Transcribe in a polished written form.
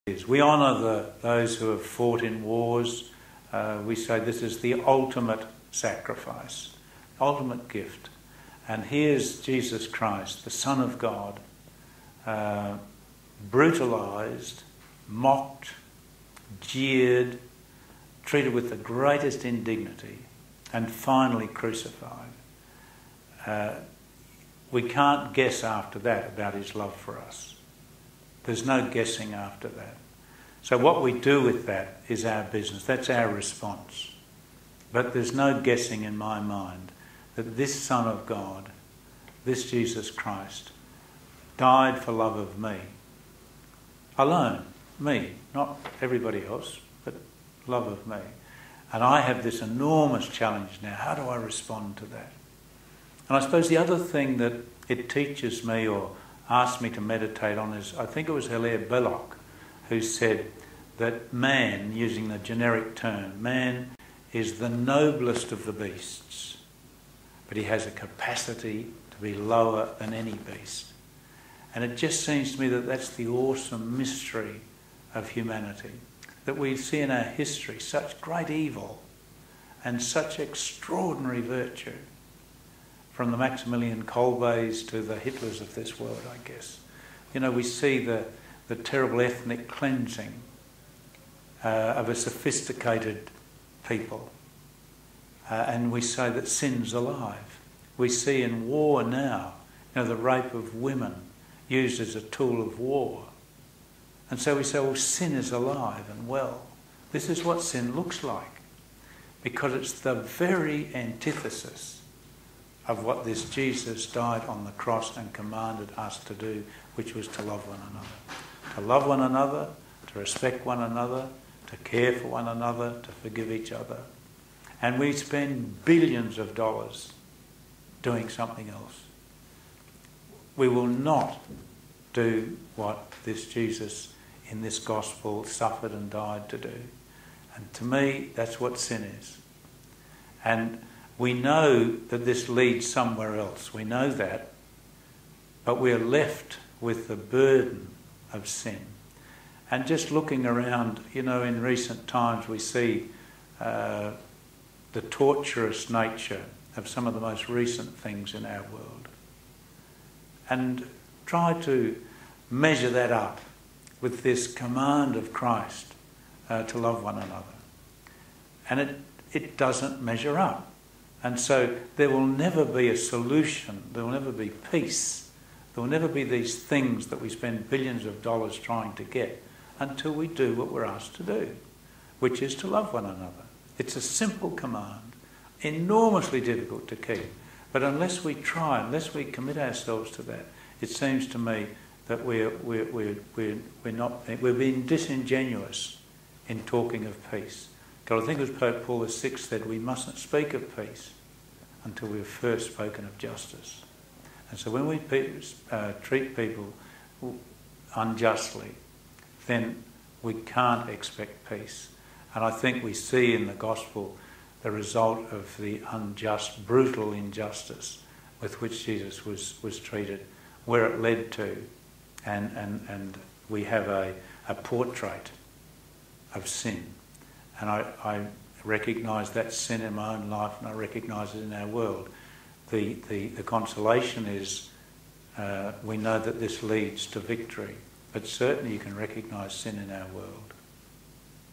We honour those who have fought in wars. We say this is the ultimate sacrifice, ultimate gift. And here's Jesus Christ, the Son of God, brutalised, mocked, jeered, treated with the greatest indignity, and finally crucified. We can't guess after that about his love for us. There's no guessing after that. So what we do with that is our business. That's our response. But there's no guessing in my mind that this Son of God, this Jesus Christ, died for love of me. Alone. Me. Not everybody else, but love of me. And I have this enormous challenge now. How do I respond to that? And I suppose the other thing that it teaches me or asked me to meditate on is, I think it was Hilaire Belloc who said that man, using the generic term, man is the noblest of the beasts, but he has a capacity to be lower than any beast. And it just seems to me that that's the awesome mystery of humanity, that we see in our history such great evil and such extraordinary virtue, from the Maximilian Kolbes to the Hitlers of this world, I guess. You know, we see the terrible ethnic cleansing of a sophisticated people. And we say that sin's alive. We see in war now, you know, the rape of women used as a tool of war. And so we say, well, sin is alive and well. This is what sin looks like, because it's the very antithesis of what this Jesus died on the cross and commanded us to do, which was to love one another. To love one another, to respect one another, to care for one another, to forgive each other. And we spend billions of dollars doing something else. We will not do what this Jesus in this gospel suffered and died to do. And to me, that's what sin is. And we know that this leads somewhere else. We know that. But we're left with the burden of sin. And just looking around, you know, in recent times we see the torturous nature of some of the most recent things in our world. And try to measure that up with this command of Christ to love one another. And it doesn't measure up. And so there will never be a solution, there will never be peace, there will never be these things that we spend billions of dollars trying to get until we do what we're asked to do, which is to love one another. It's a simple command, enormously difficult to keep, but unless we try, unless we commit ourselves to that, it seems to me that we're being disingenuous in talking of peace. God, I think it was Pope Paul VI said we mustn't speak of peace until we've first spoken of justice. And so when we treat people unjustly, then we can't expect peace. And I think we see in the gospel the result of the unjust, brutal injustice with which Jesus was treated, where it led to. And we have a portrait of sin. And I recognise that sin in my own life, and I recognise it in our world. The consolation is we know that this leads to victory, but certainly you can recognise sin in our world.